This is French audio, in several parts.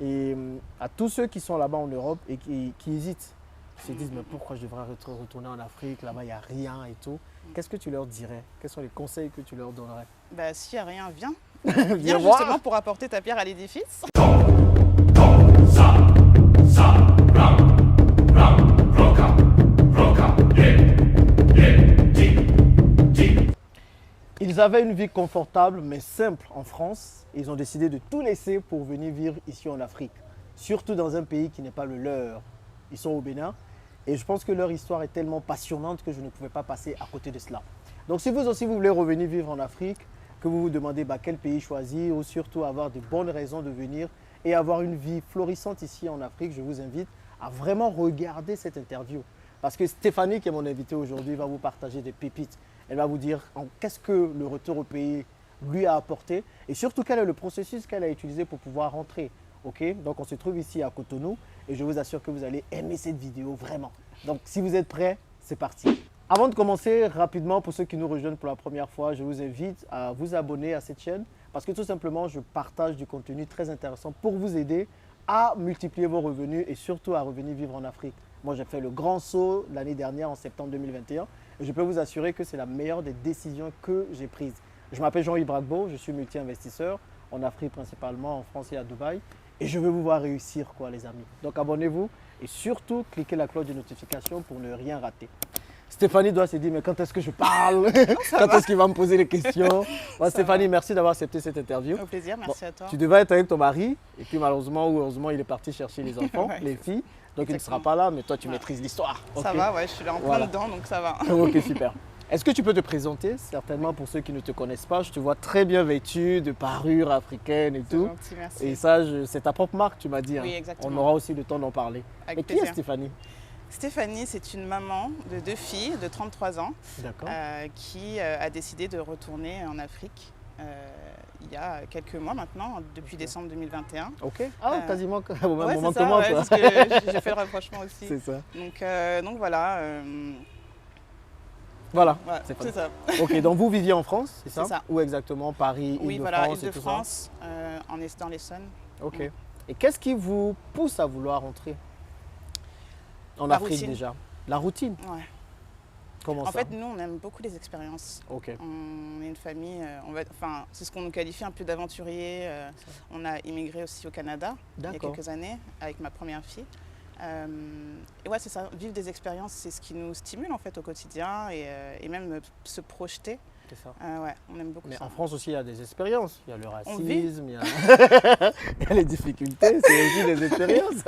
Et à tous ceux qui sont là-bas en Europe et qui hésitent, qui se disent mais pourquoi je devrais retourner en Afrique, là-bas il n'y a rien et tout. Qu'est-ce que tu leur dirais? Quels sont les conseils que tu leur donnerais? Bah, s'il n'y a rien, viens. Viens Viens voir. justement pour apporter ta pierre à l'édifice. Ils avaient une vie confortable mais simple en France. Ils ont décidé de tout laisser pour venir vivre ici en Afrique. Surtout dans un pays qui n'est pas le leur. Ils sont au Bénin et je pense que leur histoire est tellement passionnante que je ne pouvais pas passer à côté de cela. Donc si vous aussi vous voulez revenir vivre en Afrique, que vous vous demandez quel pays choisir ou surtout avoir de bonnes raisons de venir et avoir une vie florissante ici en Afrique, je vous invite à vraiment regarder cette interview. Parce que Stéphanie, qui est mon invitée aujourd'hui, va vous partager des pépites. Elle va vous dire qu'est-ce que le retour au pays lui a apporté et surtout quel est le processus qu'elle a utilisé pour pouvoir rentrer. Okay? Donc on se trouve ici à Cotonou et je vous assure que vous allez aimer cette vidéo vraiment. Donc si vous êtes prêts, c'est parti. Avant de commencer, rapidement, pour ceux qui nous rejoignent pour la première fois, je vous invite à vous abonner à cette chaîne parce que tout simplement, je partage du contenu très intéressant pour vous aider à multiplier vos revenus et surtout à revenir vivre en Afrique. Moi, j'ai fait le grand saut l'année dernière en septembre 2021 et je peux vous assurer que c'est la meilleure des décisions que j'ai prises. Je m'appelle Jean-Yves Bragbo, je suis multi-investisseur en Afrique principalement, en France et à Dubaï et je veux vous voir réussir les amis. Donc abonnez-vous et surtout cliquez la cloche de notification pour ne rien rater. Stéphanie doit se dire, mais quand est-ce que je parle? Quand est-ce qu'il va me poser les questions? Stéphanie, merci d'avoir accepté cette interview. Au plaisir, merci à toi. Tu devais être avec ton mari, et puis malheureusement ou heureusement, il est parti chercher les enfants, Ouais. les filles. Donc il ne sera Exactement. pas là, mais toi, tu maîtrises l'histoire. Ça Ok. va, ouais, je suis là en plein dedans, donc ça va. Ok, super. Est-ce que tu peux te présenter? Certainement pour ceux qui ne te connaissent pas, je te vois très bien vêtue, de parure africaine et C'est tout. gentil, merci. Et ça, c'est ta propre marque, tu m'as dit. Oui, hein. exactement. On aura aussi le temps d'en parler. Avec Mais qui est plaisir. Stéphanie? Stéphanie, c'est une maman de 2 filles de 33 ans D'accord. qui a décidé de retourner en Afrique il y a quelques mois maintenant, depuis décembre 2021. Ok. Ah, quasiment au même Ouais, moment c'est que ça, moi. ouais, Quoi. parce que j'ai fait le rapprochement aussi. C'est ça. Donc voilà, Voilà, voilà, c'est c'est ça. Ok, donc vous viviez en France, c'est ça? C'est ça. Où exactement? Paris, Oui, Île-de-France voilà, et tout ça? Île-de-France, dans l'Essonne. Ok. Et qu'est-ce qui vous pousse à vouloir rentrer en La Afrique routine. déjà? La routine? Ouais. Comment En ça? fait, nous, on aime beaucoup les expériences. Ok. On est une famille, c'est ce qu'on nous qualifie un peu d'aventuriers. On a immigré aussi au Canada il y a D'accord. quelques années avec ma première fille. Et ouais, c'est ça, vivre des expériences, c'est ce qui nous stimule en fait au quotidien et même se projeter. C'est ça. Ouais, on aime beaucoup Mais ça. en France aussi, il y a des expériences. Il y a le On vit. racisme, il y a... il y a les difficultés, c'est aussi des expériences.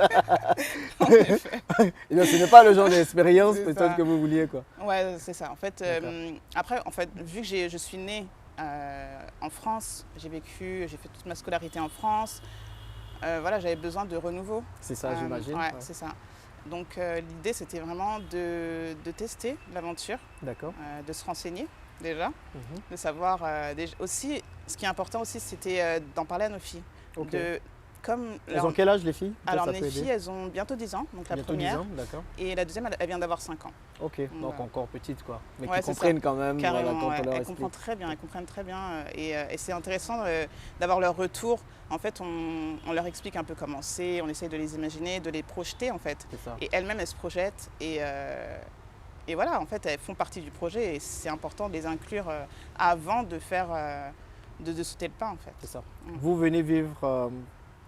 Et bien, ce n'est pas le genre d'expérience C'est peut-être ça. que vous vouliez, quoi. Ouais, c'est ça. En fait, D'accord. après, vu que je suis née en France, j'ai fait toute ma scolarité en France. Voilà, j'avais besoin de renouveau. C'est ça, j'imagine. Ouais, Ouais. c'est ça. Donc l'idée, c'était vraiment de tester l'aventure, D'accord. de se renseigner déjà, Mhm. de savoir aussi, ce qui est important aussi, c'était d'en parler à nos filles. Ok. Comme Elles ont quel âge, les filles? Peut-être alors ça mes peut aider. filles, elles ont bientôt 10 ans, donc la Bientôt première, 10 ans, d'accord. et la deuxième, elle vient d'avoir 5 ans. Ok, donc Voilà. encore petite, quoi. Mais Ouais, qui c'est comprennent ça. quand même voilà, Carrément, quand ouais. on leur Elles explique. comprennent très bien. Et c'est intéressant d'avoir leur retour. En fait, on leur explique un peu comment c'est, on essaye de les imaginer, de les projeter en fait. C'est ça. Et elles-mêmes, elles se projettent. Et voilà, en fait, elles font partie du projet. Et c'est important de les inclure avant de faire, de sauter le pas en fait. C'est ça. Mm. Vous venez vivre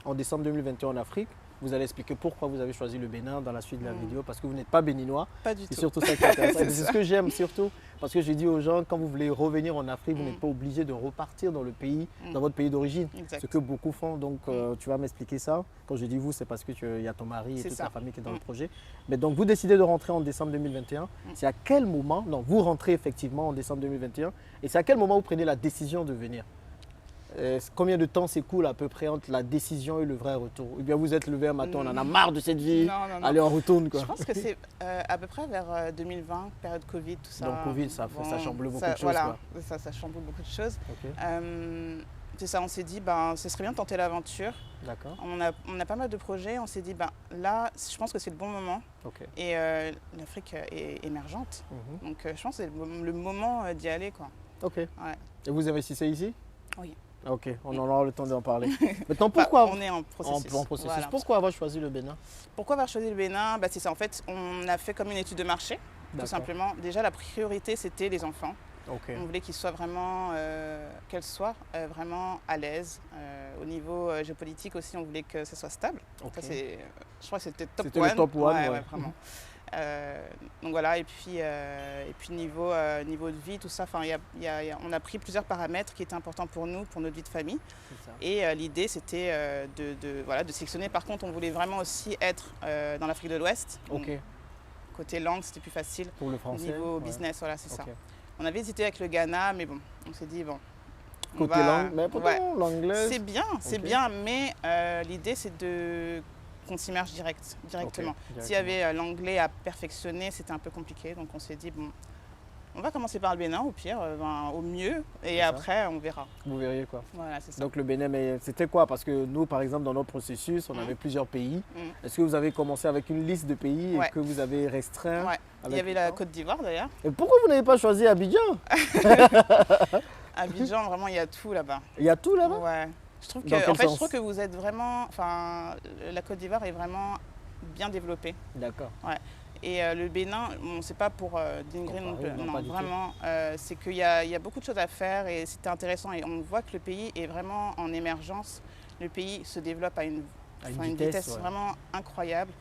en décembre 2021 en Afrique. Vous allez expliquer pourquoi vous avez choisi le Bénin dans la suite de la vidéo, parce que vous n'êtes pas béninois. Pas du C'est tout. surtout ça qui est intéressant. C'est C'est ça. ce que j'aime surtout, parce que je dis aux gens, quand vous voulez revenir en Afrique, vous Mm. n'êtes pas obligé de repartir dans le pays, Mm. dans votre pays d'origine, Exact. ce que beaucoup font. Donc tu vas m'expliquer ça. Quand je dis vous, c'est parce que il y a ton mari et C'est toute ça. la famille qui est dans Mm. le projet. Mais donc vous décidez de rentrer en décembre 2021. C'est à quel moment, non, vous rentrez effectivement en décembre 2021, et c'est à quel moment vous prenez la décision de venir? Combien de temps s'écoule à peu près entre la décision et le vrai retour? Ou bien vous êtes levé un matin, on en a marre de cette vie, Non, non, non. allez on retourne quoi. Je pense que c'est à peu près vers 2020, période Covid, tout ça. Donc Covid, ça chamboule beaucoup de choses, Voilà, quoi. ça chamboule beaucoup de choses. Ok, C'est ça, on s'est dit, ce serait bien de tenter l'aventure. d'accord. On a pas mal de projets, on s'est dit, là, je pense que c'est le bon moment. Ok. Et l'Afrique est émergente. Mhm. Donc je pense que c'est le moment d'y aller, quoi. Ok. Ouais. Et vous investissez ici? Oui. Ok, on aura le temps d'en parler. Maintenant, pourquoi On est en processus. en processus. Voilà. Pourquoi avoir choisi le Bénin? Pourquoi avoir choisi le Bénin? C'est ça, en fait, on a fait comme une étude de marché, tout D'accord. simplement. Déjà, la priorité, c'était les enfants. Ok. On voulait qu'ils soient vraiment, qu'elles soient vraiment à l'aise. Au niveau géopolitique aussi, on voulait que ce soit stable. Ok. Ça, je crois que c'était top C'était one. le top one, Ouais, ouais. vraiment. Donc voilà, et puis niveau de vie, tout ça, on a pris plusieurs paramètres qui étaient importants pour nous, pour notre vie de famille. C'est ça. Et l'idée, c'était de sélectionner. Par contre, on voulait vraiment aussi être dans l'Afrique de l'Ouest. Ok. Donc, côté langue, c'était plus facile. Pour le français. Niveau ouais. business, voilà, c'est ça. Ok. On avait hésité avec le Ghana, mais bon, on s'est dit, bon. Côté langue, mais pourtant, ouais. l'anglais. C'est Ok. bien, mais l'idée, c'est qu'on s'immerge directement. Ok, S'il y avait l'anglais à perfectionner, c'était un peu compliqué. Donc on s'est dit, bon, on va commencer par le Bénin, au pire, au mieux, et après, on verra. Vous verriez quoi. Voilà, c'est ça. Donc le Bénin, mais c'était quoi? Parce que nous, par exemple, dans notre processus, on avait plusieurs pays. Est-ce que vous avez commencé avec une liste de pays Ouais. et que vous avez restreint? Ouais. Il y avait la Côte d'Ivoire d'ailleurs. Et pourquoi vous n'avez pas choisi Abidjan? Abidjan, vraiment, il y a tout là-bas. Il y a tout là-bas? Ouais. Je trouve Dans quel je sens? trouve que vous êtes vraiment, la Côte d'Ivoire est vraiment bien développée. D'accord. Et le Bénin, bon, c'est pas pour dénigrer non plus. non, Non, pas du vraiment, c'est qu'il y a beaucoup de choses à faire et c'était intéressant. Et on voit que le pays est vraiment en émergence. Le pays se développe à une vitesse ouais. vraiment incroyable.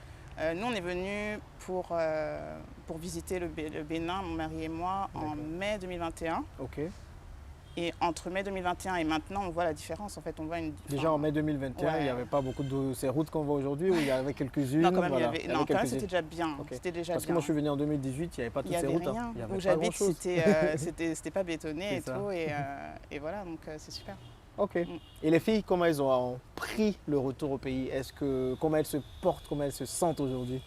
Nous, on est venus pour visiter le Bénin, mon mari et moi, en D'accord. mai 2021. Ok. Et entre mai 2021 et maintenant, on voit la différence. En fait, on voit une Déjà en mai 2021, ouais. il n'y avait pas beaucoup de ces routes qu'on voit aujourd'hui où il y avait quelques-unes. Non, quand même, voilà. quand même, c'était déjà bien. Ok. C'était déjà Parce que bien. moi je suis venu en 2018, il n'y avait pas toutes ces routes. Rien. Il y avait Où pas j'habite, grand-chose. c'était pas bétonné C'est et ça. tout. Et voilà, donc c'est super. Ok. Et les filles, comment elles ont pris le retour au pays? Comment elles se portent, comment elles se sentent aujourd'hui?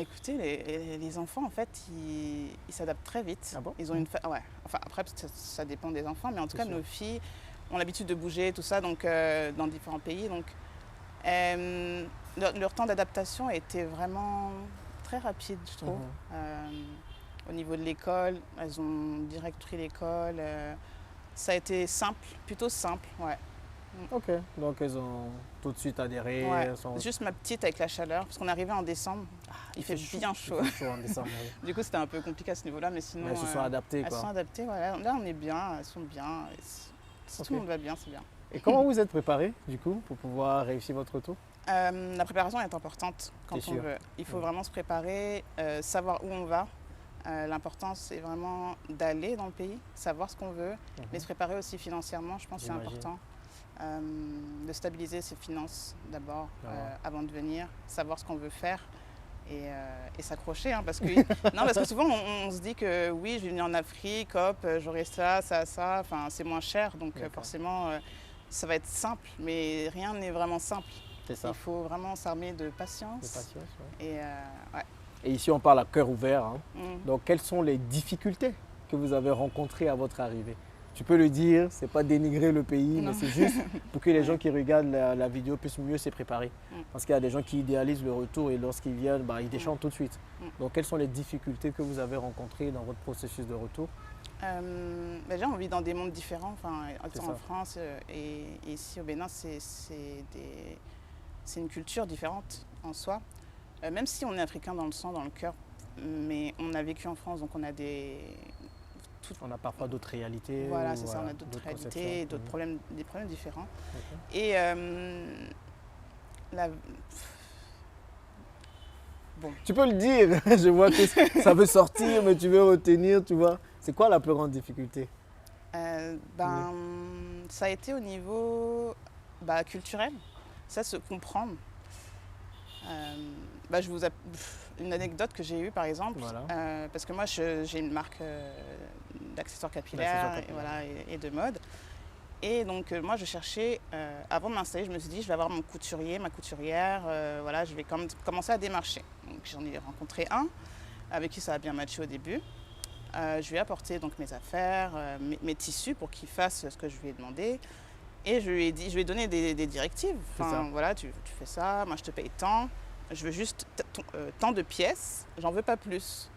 Écoutez, les enfants, en fait, ils s'adaptent très vite. Ah bon? Ils ont ouais. Enfin, après, ça dépend des enfants, mais en tout C'est cas, sûr. nos filles ont l'habitude de bouger, tout ça, donc dans différents pays. Donc, leur temps d'adaptation a été vraiment très rapide, je trouve. Au niveau de l'école, elles ont direct pris l'école. Ça a été simple, plutôt simple, ouais. Ok, donc elles ont tout de suite adhéré. Ouais. Elles sont... Juste ma petite avec la chaleur, parce qu'on est arrivé en décembre, il fait bien chaud. Il fait chaud en décembre, oui. Du coup, c'était un peu compliqué à ce niveau-là, mais sinon. Mais elles se sont adaptées. Elles Quoi. sont adaptées, voilà. Là, on est bien, elles sont bien. Et si Ok. tout le monde va bien, c'est bien. Et comment vous êtes préparés, du coup, pour pouvoir réussir votre retour? La préparation est importante quand C'est on sûr. veut. Il faut vraiment se préparer, savoir où on va. L'important, c'est vraiment d'aller dans le pays, savoir ce qu'on veut, mais se préparer aussi financièrement, je pense que c'est J'imagine. important. De stabiliser ses finances d'abord, Ah. avant de venir, savoir ce qu'on veut faire et s'accrocher. Hein, parce que souvent, on se dit que oui, je vais venir en Afrique, hop, j'aurai ça, enfin, c'est moins cher, donc D'accord. forcément, ça va être simple, mais rien n'est vraiment simple. C'est ça. Il faut vraiment s'armer de patience. De patience, ouais. Et ouais. Et ici, on parle à cœur ouvert. Hein. Mm. Donc, quelles sont les difficultés que vous avez rencontrées à votre arrivée? Tu peux le dire, c'est pas dénigrer le pays, Non. mais c'est juste pour que les gens qui regardent la vidéo puissent mieux se préparer. Parce qu'il y a des gens qui idéalisent le retour et lorsqu'ils viennent, ils déchantent tout de suite. Donc, quelles sont les difficultés que vous avez rencontrées dans votre processus de retour? Déjà, on vit dans des mondes différents. Enfin, C'est en ça. France et ici au Bénin, c'est une culture différente en soi. Même si on est africain dans le sang, dans le cœur, mais on a vécu en France, donc on a On a parfois d'autres réalités. Voilà, ou, c'est ça, on a d'autres réalités, conceptions. d'autres problèmes, des problèmes différents. Ok. Et la... Bon, Tu peux le dire, je vois que ça veut sortir, mais tu veux retenir, tu vois. C'est quoi la plus grande difficulté? ça a été au niveau culturel, ça se comprendre. Une anecdote que j'ai eue par exemple, Voilà. parce que moi j'ai une marque d'accessoires capillaires et de mode. Et donc moi je cherchais, avant de m'installer, je me suis dit je vais avoir mon couturier, ma couturière, je vais commencer à démarcher. Donc j'en ai rencontré un avec qui ça a bien matché au début. Je lui ai apporté donc mes affaires, mes tissus pour qu'il fasse ce que je lui ai demandé. Et je lui ai donné des directives. Enfin, voilà, tu fais ça, moi je te paye tant. Je veux juste tant de pièces, j'en veux pas plus.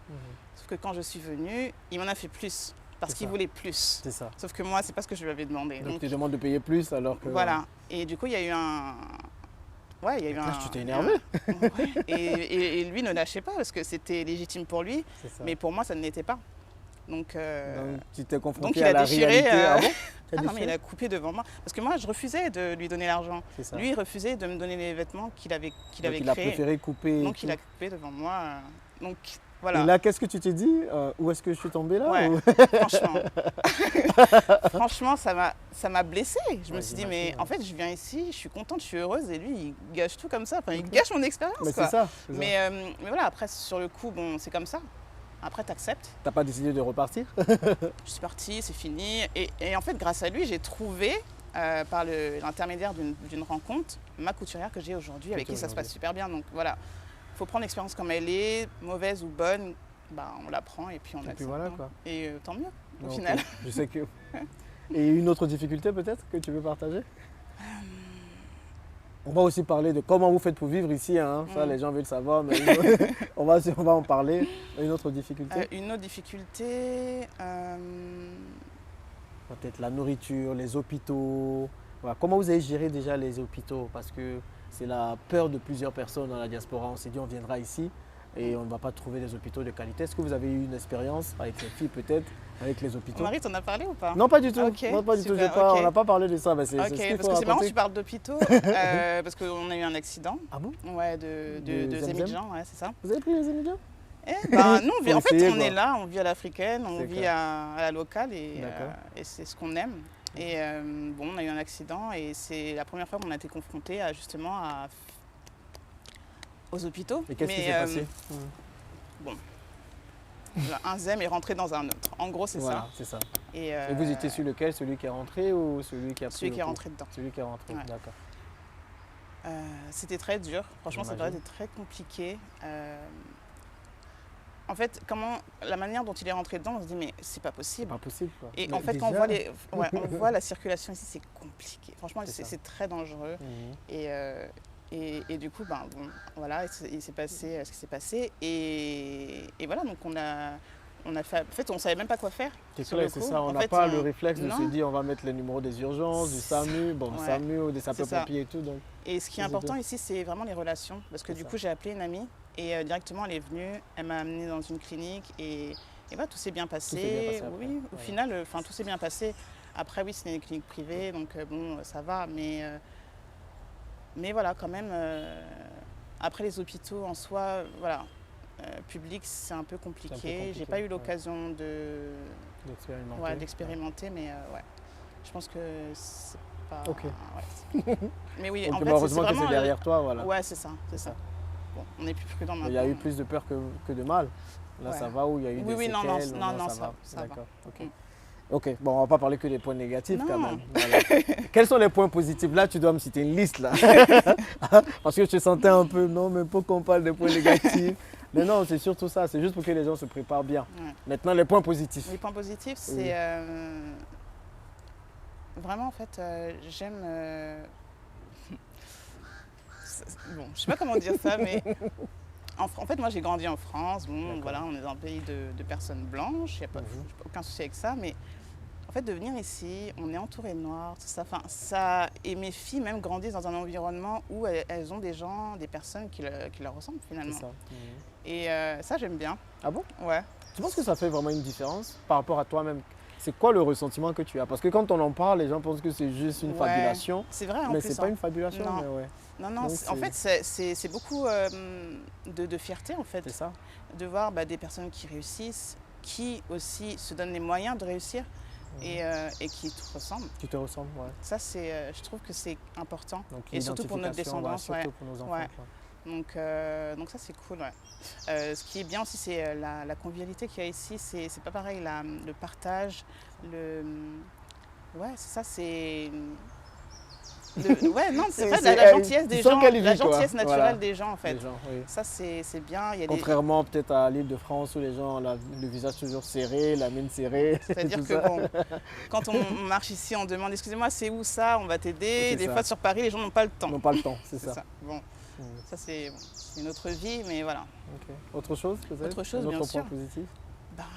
Sauf que quand je suis venue, il m'en a fait plus. parce qu'il voulait plus. C'est ça. Sauf que moi, c'est pas ce que je lui avais demandé. Donc tu demandes de payer plus alors que... Voilà. Et du coup, il y a eu un... Ouais, il y a eu Là, tu t'es énervé. Ouais. Et lui ne lâchait pas parce que c'était légitime pour lui, mais pour moi, ça ne l'était pas. Donc tu t'es confronté donc il à a la déchiré, réalité. Ah bon? Ah non, mais il a coupé devant moi. Parce que moi, je refusais de lui donner l'argent. Lui, il refusait de me donner les vêtements qu'il avait créés. Il a préféré couper. Donc il a coupé devant moi. Donc voilà. Et là, qu'est-ce que tu t'es dit? Où est-ce que je suis tombée là? Ouais, franchement. Franchement, ça m'a blessée. Je me suis dit, mais en fait, je viens ici, je suis contente, je suis heureuse, et lui, il gâche tout comme ça. Enfin, il gâche mon expérience. Mais c'est ça. Mais voilà, après, sur le coup, bon, c'est comme ça. Après, tu acceptes. T'as pas décidé de repartir? Je suis partie, c'est fini. Et en fait, grâce à lui, j'ai trouvé, par l'intermédiaire d'une rencontre, ma couturière que j'ai aujourd'hui, avec qui ça se passe super bien. Donc voilà, il faut prendre l'expérience comme elle est, mauvaise ou bonne, bah, on la prend et puis on accepte. Et puis voilà, quoi. Et tant mieux, au final. Je sais que... Et une autre difficulté peut-être que tu veux partager? On va aussi parler de comment vous faites pour vivre ici, hein. Ça les gens veulent savoir, mais on va en parler. Une autre difficulté? Une autre difficulté, peut-être la nourriture, les hôpitaux. Voilà. Comment vous avez géré déjà les hôpitaux? Parce que c'est la peur de plusieurs personnes dans la diaspora. On s'est dit on viendra ici et on ne va pas trouver des hôpitaux de qualité. Est-ce que vous avez eu une expérience avec les filles peut-être, avec les hôpitaux? Marie, t'en as parlé ou pas? Non, pas du tout. Okay, non, pas du tout. On n'a pas parlé de ça. Parce que c'est marrant que tu parles d'hôpitaux, parce qu'on a eu un accident. Ah bon? Ouais, de Zemidjan, ouais, c'est ça. Vous avez pris les Zemidjan? Nous, en fait, on est là, on vit à l'africaine, on vit à la locale et c'est ce qu'on aime. Et bon, on a eu un accident et c'est la première fois qu'on a été confrontés aux hôpitaux. Et qu'est-ce qui s'est passé? Bon, un Zem est rentré dans un autre. En gros, c'est ça. C'est ça. Et vous étiez sur lequel? Celui qui est rentré ou celui qui a pris? Celui qui est rentré dedans. Celui qui est rentré, d'accord. C'était très dur. Franchement, ça paraît très compliqué. En fait, la manière dont il est rentré dedans, on se dit mais c'est pas possible. C'est pas possible, quoi. Et en fait, quand on voit la circulation ici, c'est compliqué. Franchement, c'est très dangereux. Et du coup, ben, bon, voilà, il s'est passé ce qui s'est passé. Et voilà, donc on a fait. En fait, on savait même pas quoi faire. C'est ça, on n'a pas le réflexe de se dire on va mettre les numéros des urgences, du SAMU, SAMU ou des sapeurs-pompiers et tout. Donc, et ce qui est important ici, c'est vraiment les relations. Parce que du coup, j'ai appelé une amie et directement, elle est venue, elle m'a amenée dans une clinique et voilà, tout s'est bien passé. Oui, au final, tout s'est bien passé. Après, oui, c'est une clinique privée, donc bon, ça va. Mais voilà, quand même, après les hôpitaux en soi, voilà, public, c'est un peu compliqué. J'ai pas eu l'occasion d'expérimenter, mais ouais, je pense que c'est pas... Ok. Ouais. Mais oui, donc, en fait, heureusement c'est vraiment... que c'est derrière toi, voilà. Ouais, c'est ça, c'est ça. Bon, on est plus prudent maintenant. Il y a eu plus de peur que de mal. Là, ça va, ou il y a eu des séquelles? Non, ça va. D'accord, ok. Ok, bon, on va pas parler que des points négatifs quand même. Voilà. Quels sont les points positifs? Là, tu dois me citer une liste, là. Parce que je te sentais un peu, non, mais pourquoi on parle des points négatifs? Mais non, c'est surtout ça, c'est juste pour que les gens se préparent bien. Maintenant, les points positifs. Les points positifs, c'est... Vraiment, en fait, j'aime... Bon, je sais pas comment dire ça, mais... En fait, moi, j'ai grandi en France. Bon, voilà, on est dans un pays de personnes blanches. Il n'y a pas aucun souci avec ça. Mais en fait, de venir ici, on est entouré de noirs, tout ça. Enfin, ça. Et mes filles même grandissent dans un environnement où elles ont des personnes qui leur ressemblent finalement. C'est ça. Et ça, j'aime bien. Ah bon? Ouais. Tu penses que ça fait vraiment une différence par rapport à toi-même? C'est quoi le ressentiment que tu as? Parce que quand on en parle, les gens pensent que c'est juste une fabulation. C'est vrai, en mais plus. Mais c'est pas une fabulation. Non, mais ouais. non. En fait, c'est beaucoup de fierté, en fait. C'est ça. De voir des personnes qui réussissent, qui aussi se donnent les moyens de réussir et qui te ressemblent. Qui te ressemblent, ouais. Ça, je trouve que c'est important. Donc, et surtout pour notre descendance. Surtout pour nos enfants. Ouais. Donc ça, c'est cool. Ouais. Ce qui est bien aussi, c'est la convivialité qu'il y a ici. C'est pas pareil, le partage, ouais, c'est ça, c'est... Ouais, non, c'est vrai, la gentillesse des gens, la gentillesse naturelle des gens, en fait. Ça, c'est bien. Il y a contrairement peut-être à l'Île-de-France où les gens ont le visage toujours serré, la mine serrée. C'est-à-dire que bon, quand on marche ici, on demande « Excusez-moi, c'est où ça? On va t'aider. » Des fois, sur Paris, les gens n'ont pas le temps. N'ont pas le temps, c'est ça. Bon, ça, c'est une autre vie, mais voilà. Autre chose peut-être? Autre chose, bien sûr. Point positif?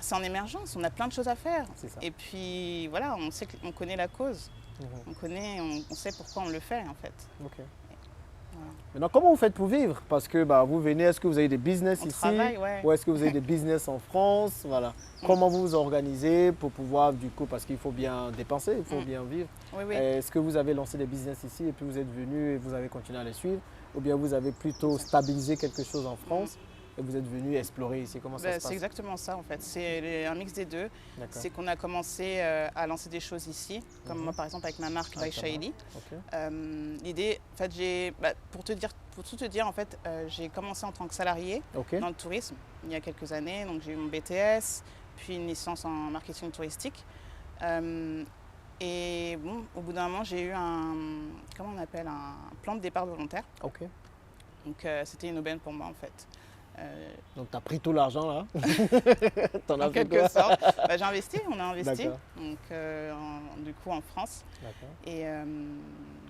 C'est en émergence, on a plein de choses à faire. C'est ça. Et puis voilà, on sait qu'on connaît la cause. On sait pourquoi on le fait en fait. Ok. Voilà. Maintenant, comment vous faites pour vivre? Parce que vous venez, est-ce que vous avez des business On ici? travaille, ouais. Ou est-ce que vous avez des business en France? Voilà. Comment vous vous organisez pour pouvoir, du coup, parce qu'il faut bien dépenser, il faut bien vivre. Oui, oui. Est-ce que vous avez lancé des business ici et puis vous êtes venu et vous avez continué à les suivre? Ou bien vous avez plutôt stabilisé quelque chose en France et vous êtes venu explorer ici? Comment ça se passe? C'est exactement ça en fait, c'est un mix des deux. D'accord. C'est qu'on a commencé à lancer des choses ici, comme moi par exemple avec ma marque By Shaili. Ok. L'idée, en fait, pour tout te dire, en fait, j'ai commencé en tant que salarié Ok. dans le tourisme il y a quelques années. Donc j'ai eu mon BTS, puis une licence en marketing touristique. Et bon, au bout d'un moment, j'ai eu un plan de départ volontaire. Ok. Donc c'était une aubaine pour moi en fait. Donc tu as pris tout l'argent là? T'en as En fait quelque quoi? sorte. J'ai investi, on a investi. D'accord. Donc du coup en France. D'accord. Et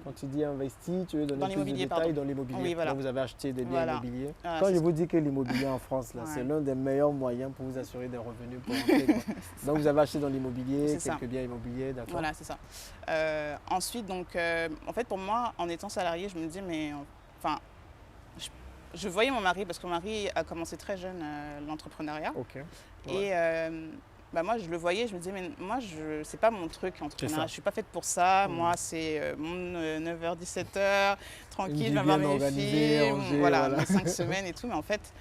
Quand tu dis investi, tu veux donner dans plus de l'immobilier, détails pardon. dans l'immobilier. Oui, voilà. Donc vous avez acheté des biens Voilà. immobiliers. Ah, Quand c'est je ça. vous dis que l'immobilier en France, là, Ouais. c'est l'un des meilleurs moyens pour vous assurer des revenus pour rentrer, quoi. Donc vous avez acheté dans l'immobilier, C'est ça. quelques biens immobiliers, d'accord? Voilà, c'est ça. Ensuite, donc, en fait, pour moi, en étant salarié, je me disais, enfin, je voyais mon mari, parce que mon mari a commencé très jeune l'entrepreneuriat. Ok. Et moi, je le voyais, je me disais, mais moi, c'est pas mon truc, l'entrepreneuriat. Je suis pas faite pour ça. Moi, c'est mon 9h, 17h, tranquille, je vais voir mes filles, voilà, mes 5 semaines et tout. Mais en fait,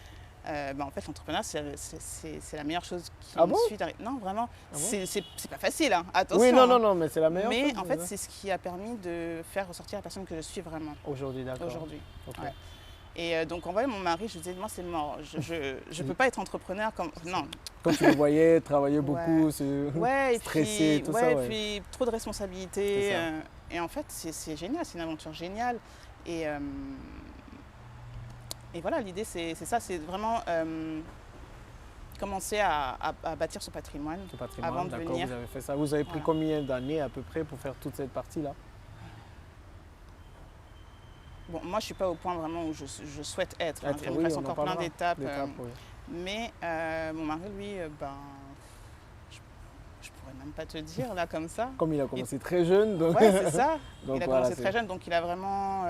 l'entrepreneuriat, c'est la meilleure chose qui me suit d'arriver. Non, vraiment, c'est pas facile, hein. Attention. Oui, non, mais c'est la meilleure chose. Mais en fait, c'est ce qui a permis de faire ressortir la personne que je suis vraiment. Aujourd'hui, d'accord. Aujourd'hui. Ok. Ouais. Et donc, en vrai, mon mari, je disais, moi, c'est mort. Je peux pas être entrepreneur comme. Non. Quand tu le voyais travailler beaucoup, Ouais, stresser, et puis, tout ça. et puis trop de responsabilités. Et en fait, c'est génial, c'est une aventure géniale. Et voilà, l'idée, c'est ça, c'est vraiment commencer à bâtir son patrimoine. Avant de venir. Vous avez fait ça. Vous avez pris combien d'années à peu près pour faire toute cette partie-là? Bon, moi, je ne suis pas au point vraiment où je souhaite être. Il me oui, reste encore plein d'étapes. Oui. Mais mon mari, lui, je pourrais même pas te dire là comme ça. Comme il a commencé très jeune. Donc... Ouais, c'est ça. Donc, il a commencé très jeune, donc il a vraiment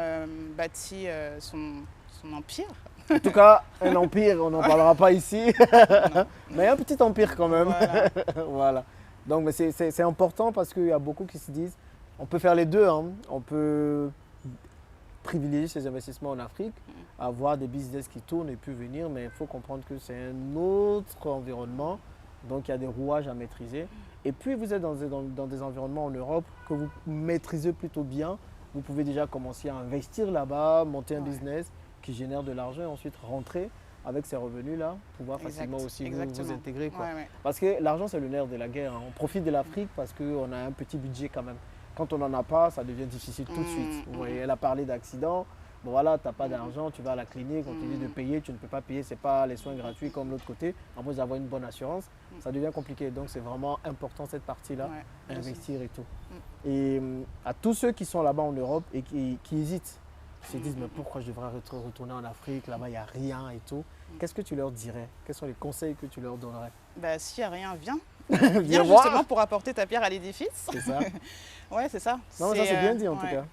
bâti son empire. En tout cas, un empire, on n'en parlera pas ici. Mais un petit empire quand même. Voilà. Voilà. Donc c'est important parce qu'il y a beaucoup qui se disent, on peut faire les deux. Hein. On peut privilégier ses investissements en Afrique, avoir des business qui tournent et puis venir, mais il faut comprendre que c'est un autre environnement, donc il y a des rouages à maîtriser. Et puis vous êtes dans des environnements en Europe que vous maîtrisez plutôt bien, vous pouvez déjà commencer à investir là-bas, monter un business qui génère de l'argent et ensuite rentrer avec ces revenus-là, pouvoir facilement aussi vous intégrer. Quoi. Ouais. Parce que l'argent, c'est le nerf de la guerre. Hein. On profite de l'Afrique parce qu'on a un petit budget quand même. Quand on n'en a pas, ça devient difficile tout de suite. Vous voyez, elle a parlé d'accident. Bon voilà, tu n'as pas d'argent, tu vas à la clinique, on te dit de payer, tu ne peux pas payer, ce n'est pas les soins gratuits comme l'autre côté. En plus d'avoir une bonne assurance, ça devient compliqué. Donc c'est vraiment important cette partie-là, investir et tout. Et à tous ceux qui sont là-bas en Europe et qui hésitent, qui se disent mais pourquoi je devrais retourner en Afrique, là-bas il n'y a rien et tout. Qu'est-ce que tu leur dirais? Quels sont les conseils que tu leur donnerais? S'il n'y a rien, viens. Viens justement pour apporter ta pierre à l'édifice. C'est ça. Ouais, c'est ça. Non, ça c'est bien dit en tout cas.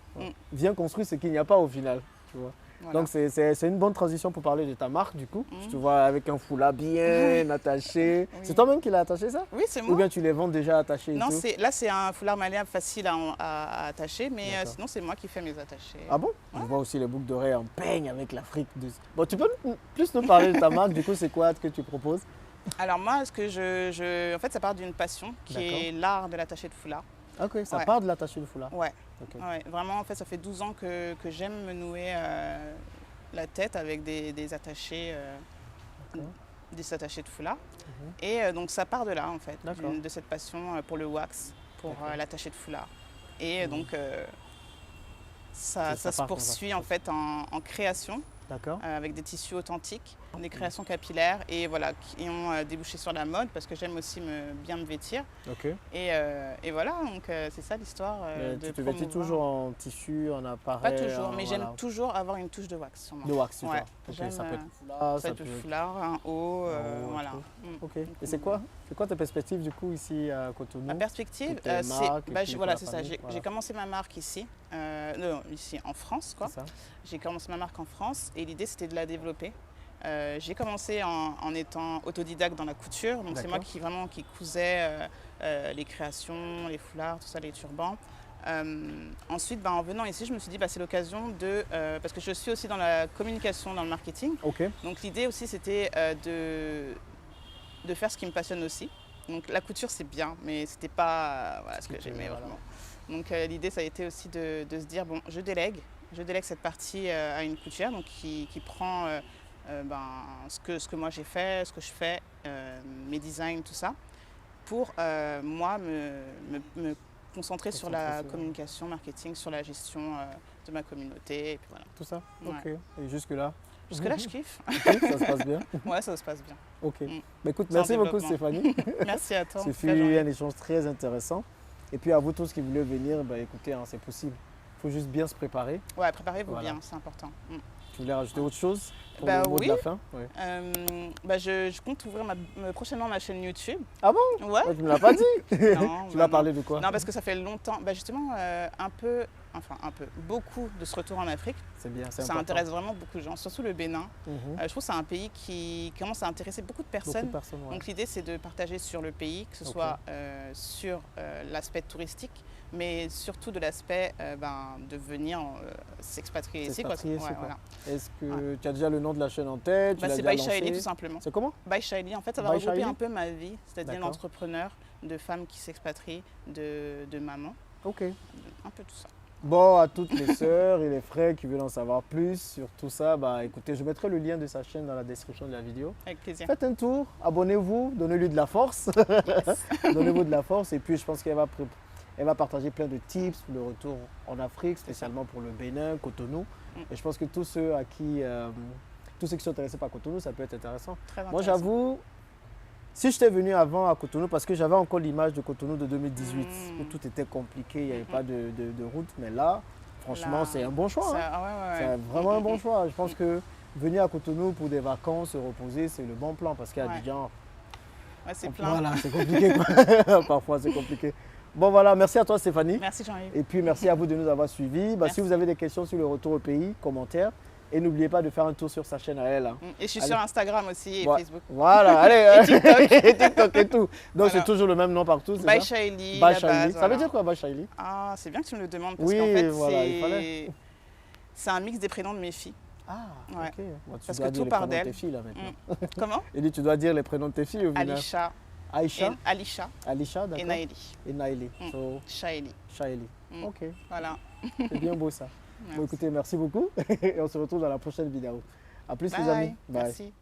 Viens construire ce qu'il n'y a pas au final. Tu vois. Voilà. Donc c'est une bonne transition pour parler de ta marque du coup. Je te vois avec un foulard bien attaché. Oui. C'est toi-même qui l'as attaché ça? Oui, c'est moi. Ou bien tu les vends déjà attachés? Non, là c'est un foulard malléable facile à attacher, mais sinon c'est moi qui fais mes attachés. Ah bon? Je vois aussi les boucles d'oreilles en peigne avec l'Afrique. Bon, tu peux plus nous parler de ta marque du coup, c'est quoi que tu proposes? Alors moi, ce que en fait, ça part d'une passion qui est l'art de l'attaché de foulard. Ok, ça part de l'attaché de foulard. Ouais. Ouais. Vraiment, en fait, ça fait 12 ans que j'aime me nouer la tête avec des attachés, de foulard. Et donc ça part de là, en fait, de cette passion pour le wax, pour l'attaché de foulard. Et donc ça se poursuit en fait en création. avec des tissus authentiques, des créations capillaires et voilà, qui ont débouché sur la mode parce que j'aime aussi bien me vêtir. Et voilà, donc c'est ça l'histoire de tu te vêtis toujours en tissu, en appareil? Pas toujours, mais j'aime toujours avoir une touche de wax sur moi. De wax, ouais. Ça peut être foulard, ça peut être foulard, un haut, voilà. Et c'est quoi tes perspectives du coup ici à Cotonou? Ma perspective, voilà, c'est ça. J'ai commencé ma marque ici, ici en France, quoi. J'ai commencé ma marque en France et l'idée c'était de la développer. J'ai commencé en étant autodidacte dans la couture, donc c'est moi qui cousais les créations, les foulards, tout ça, les turbans. Ensuite, en venant ici, je me suis dit c'est l'occasion de... parce que je suis aussi dans la communication, dans le marketing. Donc l'idée aussi c'était de faire ce qui me passionne aussi. Donc la couture c'est bien, mais c'était pas ce que j'aimais vraiment. Donc l'idée ça a été aussi de se dire bon, je délègue cette partie à une couturière donc qui prend ce que moi j'ai fait, ce que je fais, mes designs, tout ça, pour moi me concentrer sur la communication, marketing, sur la gestion de ma communauté. Et puis voilà. Tout ça. Et jusque-là? Jusque-là, je kiffe. Ça se passe bien? Ouais, ça se passe bien. Écoute, merci beaucoup Stéphanie. Merci à toi. Ce fut un échange très intéressant. Et puis à vous tous qui voulez venir, écoutez, c'est possible. Il faut juste bien se préparer. Ouais, préparez-vous bien, c'est important. Tu voulais rajouter autre chose pour le mot de la fin? Je compte ouvrir prochainement ma chaîne YouTube. Ah bon? Ouais. Tu ne me l'as pas dit? Non. Tu vas parler de quoi? Non, parce que ça fait longtemps. Justement, beaucoup de ce retour en Afrique. C'est bien, c'est ça important. intéresse vraiment beaucoup de gens, surtout le Bénin. Je trouve que c'est un pays qui commence à intéresser beaucoup de personnes. Donc l'idée, c'est de partager sur le pays, que ce soit sur l'aspect touristique, mais surtout de l'aspect de venir s'expatrier ici. Est-ce que tu as déjà le nom de la chaîne en tête? C'est By Shaily tout simplement. C'est comment? By Shaily, en fait, ça va regrouper un peu ma vie, c'est-à-dire d'entrepreneur, de femme qui s'expatrie, de maman. Un peu tout ça. Bon, à toutes les sœurs et les frères qui veulent en savoir plus sur tout ça, écoutez, je mettrai le lien de sa chaîne dans la description de la vidéo. Avec plaisir. Faites un tour, abonnez-vous, donnez-lui de la force. Donnez-vous de la force et puis je pense qu'elle va partager plein de tips pour le retour en Afrique, spécialement pour le Bénin, Cotonou. Et je pense que tous ceux qui sont intéressés par Cotonou, ça peut être intéressant. Moi, j'avoue, si j'étais venu avant à Cotonou, parce que j'avais encore l'image de Cotonou de 2018, où tout était compliqué, il n'y avait pas de route. Mais là, franchement, c'est un bon choix. C'est vraiment un bon choix. Je pense que venir à Cotonou pour des vacances, se reposer, c'est le bon plan. Parce qu'à Abidjan, c'est plein. Voilà, c'est compliqué. Parfois, c'est compliqué. Bon, voilà, merci à toi Stéphanie. Merci Jean-Yves. Et puis, merci à vous de nous avoir suivis. Si vous avez des questions sur le retour au pays, commentaires. Et n'oubliez pas de faire un tour sur sa chaîne à elle. Et je suis sur Instagram aussi et Facebook. Voilà, allez. Et TikTok et tout. Donc c'est toujours le même nom partout, c'est ça? By Shaily. Ça veut dire quoi, By Shaily? Ah, c'est bien que tu me le demandes parce qu'en fait, c'est un mix des prénoms de mes filles. Ah, ok. Parce que tout part d'elle. Comment? Et dit, tu dois dire les prénoms de tes filles au final. Alisha. Alisha, d'accord. Et Naïli. Et Naïli. Shaily. Ok. Voilà. C'est bien beau ça. Bon, écoutez, merci beaucoup et on se retrouve dans la prochaine vidéo. À plus les amis. Bye. Merci.